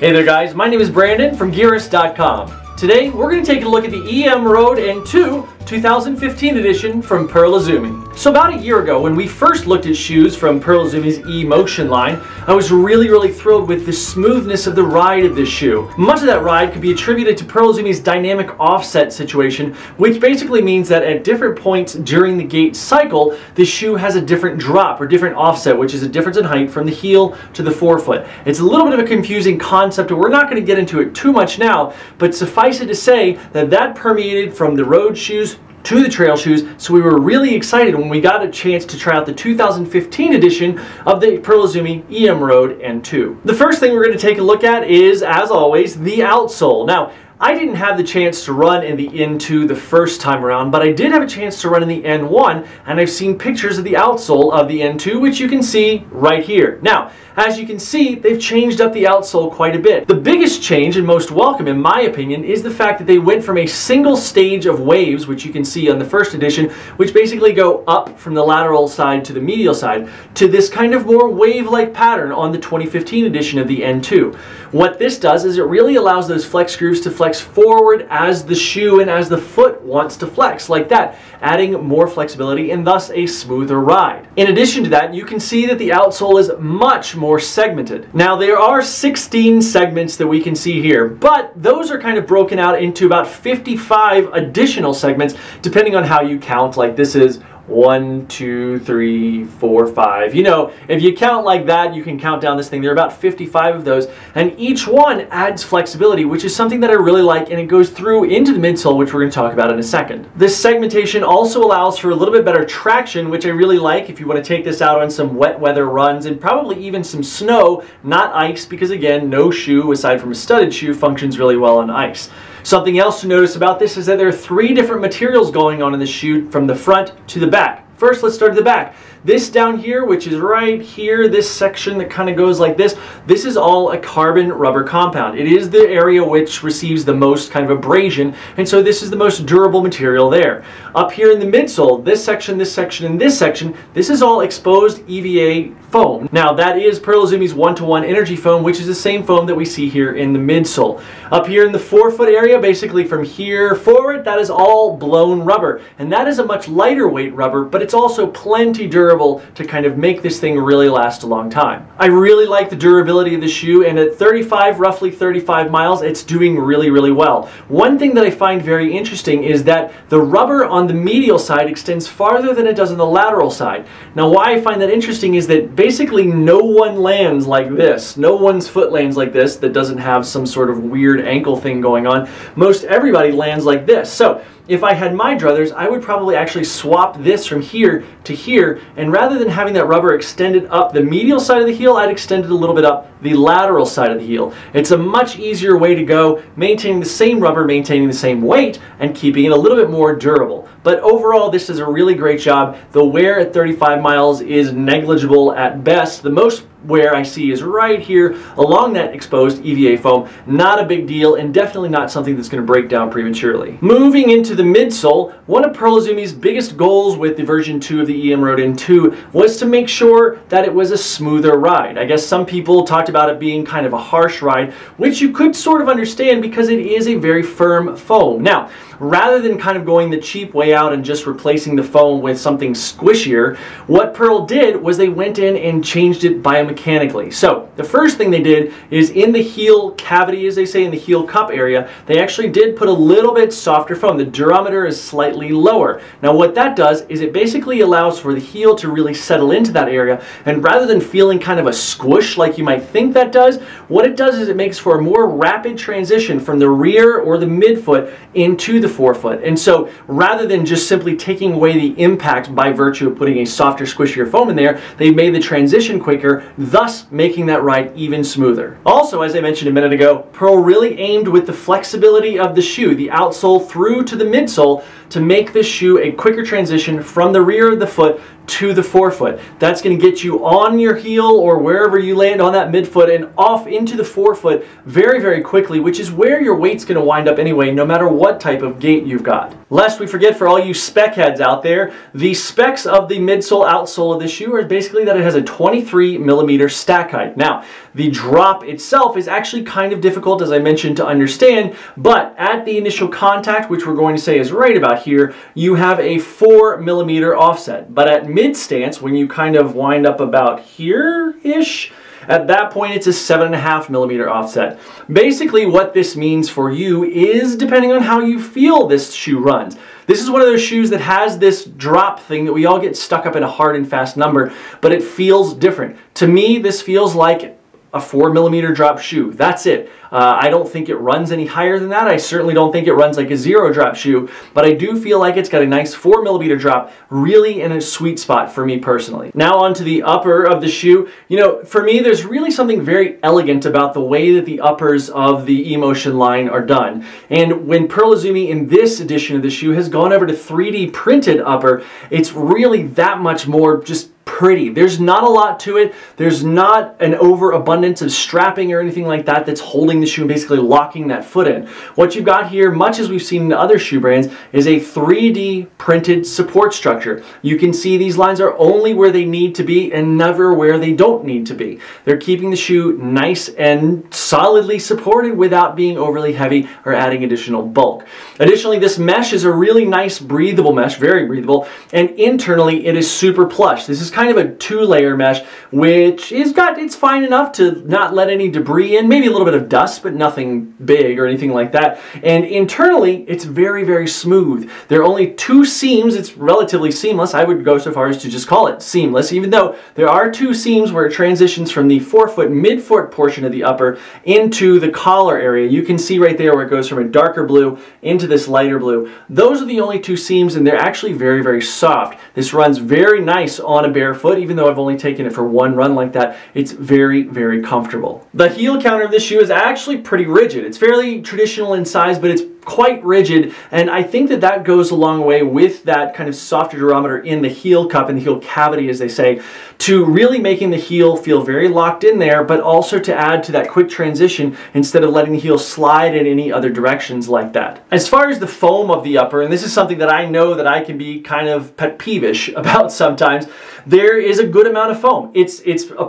Hey there guys, my name is Brandon from Gearist.com. Today we're going to take a look at the EM Road N2 2015 edition from Pearl Izumi. So about a year ago when we first looked at shoes from Pearl Izumi's E-Motion line, I was really thrilled with the smoothness of the ride of this shoe. Much of that ride could be attributed to Pearl Izumi's dynamic offset situation, which basically means that at different points during the gait cycle, the shoe has a different drop or different offset, which is a difference in height from the heel to the forefoot. It's a little bit of a confusing concept and we're not going to get into it too much now, but suffice it to say that that permeated from the road shoes to the trail shoes, so we were really excited when we got a chance to try out the 2015 edition of the Pearl Izumi EM Road N2. The first thing we're going to take a look at is, as always, the outsole. Now, I didn't have the chance to run in the N2 the first time around, but I did have a chance to run in the N1, and I've seen pictures of the outsole of the N2, which you can see right here. Now, as you can see, they've changed up the outsole quite a bit. The biggest change, and most welcome in my opinion, is the fact that they went from a single stage of waves, which you can see on the first edition, which basically go up from the lateral side to the medial side, to this kind of more wave-like pattern on the 2015 edition of the N2. What this does is it really allows those flex grooves to flex forward as the shoe and as the foot wants to flex, like that, adding more flexibility and thus a smoother ride. In addition to that, you can see that the outsole is much more segmented. Now, there are 16 segments that we can see here, but those are kind of broken out into about 55 additional segments depending on how you count. Like this is 1, 2, 3, 4, 5. You know, if you count like that, you can count down this thing. There are about 55 of those, and each one adds flexibility, which is something that I really like, and it goes through into the midsole, which we're going to talk about in a second. This segmentation also allows for a little bit better traction, which I really like if you want to take this out on some wet weather runs and probably even some snow, not ice, because again, no shoe, aside from a studded shoe, functions really well on ice. Something else to notice about this is that there are 3 different materials going on in the shoe from the front to the back. First, let's start at the back. This down here, which is right here, this section that kind of goes like this is all a carbon rubber compound. It is the area which receives the most kind of abrasion, and so this is the most durable material there. Up here in the midsole, this section, and this section, this is all exposed EVA foam. Now, that is Pearl Izumi's 1-to-1 energy foam, which is the same foam that we see here in the midsole. Up here in the forefoot area, basically from here forward, that is all blown rubber, and that is a much lighter weight rubber, but it's also plenty durable to kind of make this thing really last a long time. I really like the durability of the shoe, and at roughly 35 miles, it's doing really well. One thing that I find very interesting is that the rubber on the medial side extends farther than it does on the lateral side. Now, why I find that interesting is that basically no one lands like this. No one's foot lands like this that doesn't have some sort of weird ankle thing going on. Most everybody lands like this. So if I had my druthers, I would probably actually swap this from here to here, and rather than having that rubber extended up the medial side of the heel, I'd extend it a little bit up the lateral side of the heel. It's a much easier way to go, maintaining the same rubber, maintaining the same weight, and keeping it a little bit more durable. But overall, this does a really great job. The wear at 35 miles is negligible at best. The most wear I see is right here along that exposed EVA foam. Not a big deal, and definitely not something that's going to break down prematurely. Moving into the midsole, one of Pearl Izumi's biggest goals with the version 2 of the EM Road N2 was to make sure that it was a smoother ride. I guess some people talked about it being kind of a harsh ride, which you could sort of understand because it is a very firm foam. Now, rather than kind of going the cheap way out and just replacing the foam with something squishier, what Pearl did was they went in and changed it biomechanically. So the first thing they did is in the heel cavity, as they say, in the heel cup area, they actually did put a little bit softer foam. The durometer is slightly lower. Now what that does is it basically allows for the heel to really settle into that area, and rather than feeling kind of a squish like you might think that does, what it does is it makes for a more rapid transition from the rear or the midfoot into the forefoot. And so rather than just simply taking away the impact by virtue of putting a softer, squishier foam in there, they've made the transition quicker, thus making that ride even smoother. Also, as I mentioned a minute ago, Pearl really aimed with the flexibility of the shoe, the outsole through to the midsole, to make this shoe a quicker transition from the rear of the foot to the forefoot. That's going to get you on your heel or wherever you land on that midfoot and off into the forefoot very, very quickly, which is where your weight's going to wind up anyway, no matter what type of gait you've got. Lest we forget, for all you spec heads out there, the specs of the midsole outsole of this shoe are basically that it has a 23mm stack height. Now, the drop itself is actually kind of difficult, as I mentioned, to understand, but at the initial contact, which we're going to say is right about here, you have a 4mm offset. But at mid stance, when you kind of wind up about here-ish, at that point, it's a 7.5mm offset. Basically, what this means for you is, depending on how you feel this shoe runs. This is one of those shoes that has this drop thing that we all get stuck up in a hard and fast number, but it feels different. To me, this feels like a 4mm drop shoe. That's it. I don't think it runs any higher than that. I certainly don't think it runs like a 0 drop shoe, but I do feel like it's got a nice 4mm drop, really in a sweet spot for me personally. Now onto the upper of the shoe. You know, for me, there's really something very elegant about the way that the uppers of the Emotion line are done. And when Pearl Izumi in this edition of the shoe has gone over to 3D printed upper, it's really that much more just pretty. There's not a lot to it. There's not an overabundance of strapping or anything like that that's holding the shoe and basically locking that foot in. What you've got here, much as we've seen in other shoe brands, is a 3D printed support structure. You can see these lines are only where they need to be and never where they don't need to be. They're keeping the shoe nice and solidly supported without being overly heavy or adding additional bulk. Additionally, this mesh is a really nice breathable mesh, very breathable, and internally it is super plush. This is kind of a 2-layer mesh, which it's fine enough to not let any debris in, maybe a little bit of dust, but nothing big or anything like that. And internally, it's very, very smooth. There are only 2 seams. It's relatively seamless. I would go so far as to just call it seamless, even though there are 2 seams where it transitions from the forefoot, midfoot portion of the upper into the collar area. You can see right there where it goes from a darker blue into this lighter blue. Those are the only 2 seams, and they're actually very, very soft. This runs very nice on a bare foot, even though I've only taken it for 1 run like that. It's very, very comfortable. The heel counter of this shoe is actually pretty rigid. It's fairly traditional in size, but it's quite rigid, and I think that that goes a long way with that kind of softer durometer in the heel cup and the heel cavity, as they say, to really making the heel feel very locked in there, but also to add to that quick transition instead of letting the heel slide in any other directions like that. As far as the foam of the upper, and this is something that I know that I can be kind of pet peevish about sometimes, there is a good amount of foam. It's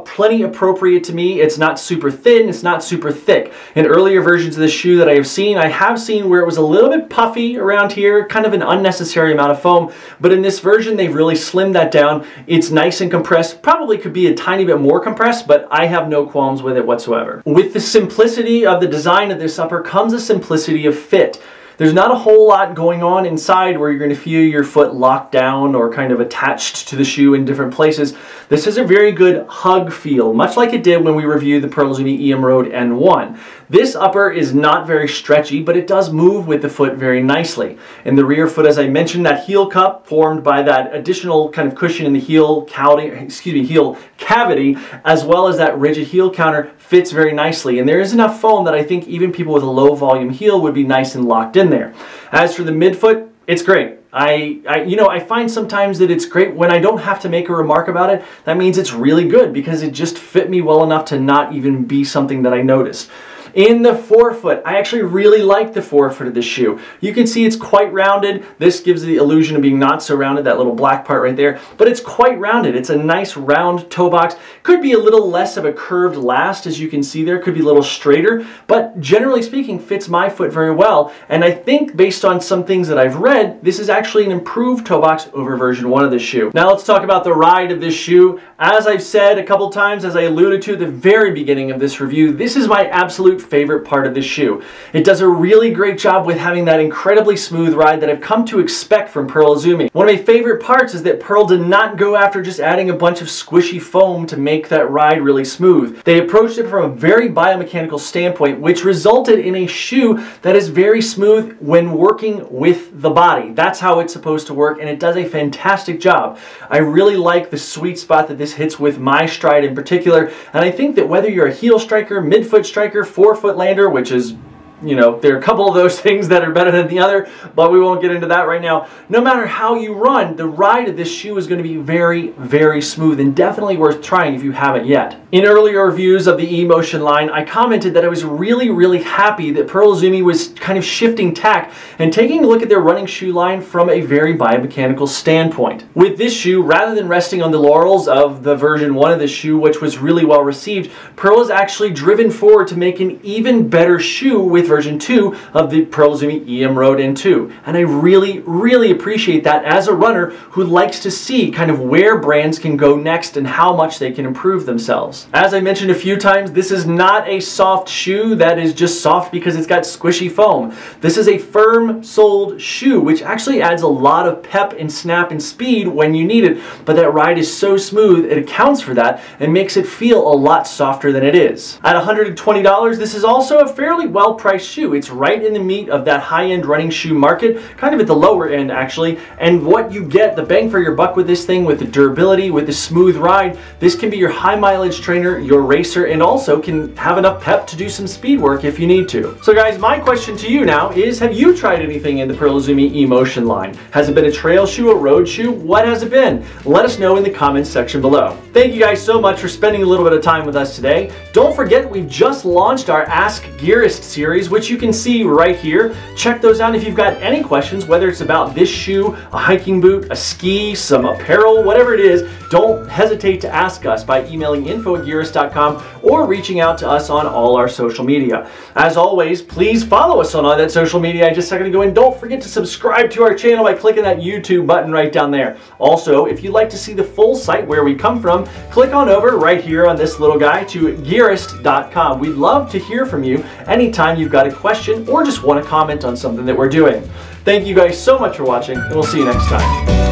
plenty appropriate to me. It's not super thin, it's not super thick. In earlier versions of this shoe that I have seen where it was a little bit puffy around here, kind of an unnecessary amount of foam, but in this version they've really slimmed that down. It's nice and compressed, probably could be a tiny bit more compressed, but I have no qualms with it whatsoever. With the simplicity of the design of this upper comes a simplicity of fit. There's not a whole lot going on inside where you're going to feel your foot locked down or kind of attached to the shoe in different places. This is a very good hug feel, much like it did when we reviewed the Pearl Izumi EM Road N1. This upper is not very stretchy, but it does move with the foot very nicely. In the rear foot, as I mentioned, that heel cup formed by that additional kind of cushion in the heel cavity, as well as that rigid heel counter, fits very nicely. And there is enough foam that I think even people with a low volume heel would be nice and locked in there. As for the midfoot, it's great. I find sometimes that it's great when I don't have to make a remark about it. That means it's really good because it just fit me well enough to not even be something that I notice. In the forefoot, I actually really like the forefoot of this shoe. You can see it's quite rounded. This gives the illusion of being not so rounded, that little black part right there, but it's quite rounded. It's a nice round toe box. Could be a little less of a curved last, as you can see there. Could be a little straighter, but generally speaking, fits my foot very well. And I think based on some things that I've read, this is actually an improved toe box over version 1 of this shoe. Now let's talk about the ride of this shoe. As I've said a couple times, as I alluded to at the very beginning of this review, this is my absolute favorite part of this shoe. It does a really great job with having that incredibly smooth ride that I've come to expect from Pearl Izumi. One of my favorite parts is that Pearl did not go after just adding a bunch of squishy foam to make that ride really smooth. They approached it from a very biomechanical standpoint, which resulted in a shoe that is very smooth when working with the body. That's how it's supposed to work, and it does a fantastic job. I really like the sweet spot that this hits with my stride in particular, and I think that whether you're a heel striker, midfoot striker, forefoot lander, which is you know, there are a couple of those things that are better than the other, but we won't get into that right now. No matter how you run, the ride of this shoe is going to be very, very smooth and definitely worth trying if you haven't yet. In earlier reviews of the eMotion line, I commented that I was really, really happy that Pearl Izumi was kind of shifting tack and taking a look at their running shoe line from a very biomechanical standpoint. With this shoe, rather than resting on the laurels of the version 1 of this shoe, which was really well received, Pearl has actually driven forward to make an even better shoe with version 2 of the Pearl Izumi EM Road N2. And I really, really appreciate that as a runner who likes to see kind of where brands can go next and how much they can improve themselves. As I mentioned a few times, this is not a soft shoe that is just soft because it's got squishy foam. This is a firm-soled shoe, which actually adds a lot of pep and snap and speed when you need it, but that ride is so smooth it accounts for that and makes it feel a lot softer than it is. At $120, this is also a fairly well-priced shoe. It's right in the meat of that high-end running shoe market, kind of at the lower end actually, and what you get, the bang for your buck with this thing, with the durability, with the smooth ride, this can be your high mileage trainer, your racer, and also can have enough pep to do some speed work if you need to. So guys, my question to you now is, have you tried anything in the Pearl Izumi eMotion line? Has it been a trail shoe, a road shoe? What has it been? Let us know in the comments section below. Thank you guys so much for spending a little bit of time with us today. Don't forget, we've just launched our Ask Gearist series, which you can see right here. Check those out if you've got any questions, whether it's about this shoe, a hiking boot, a ski, some apparel, whatever it is. Don't hesitate to ask us by emailing info@gearist.com or reaching out to us on all our social media. As always, please follow us on all that social media I just a second ago, and don't forget to subscribe to our channel by clicking that YouTube button right down there. Also, if you'd like to see the full site where we come from, click on over right here on this little guy to Gearist.com. We'd love to hear from you anytime you've got a question or just want to comment on something that we're doing. Thank you guys so much for watching, and we'll see you next time.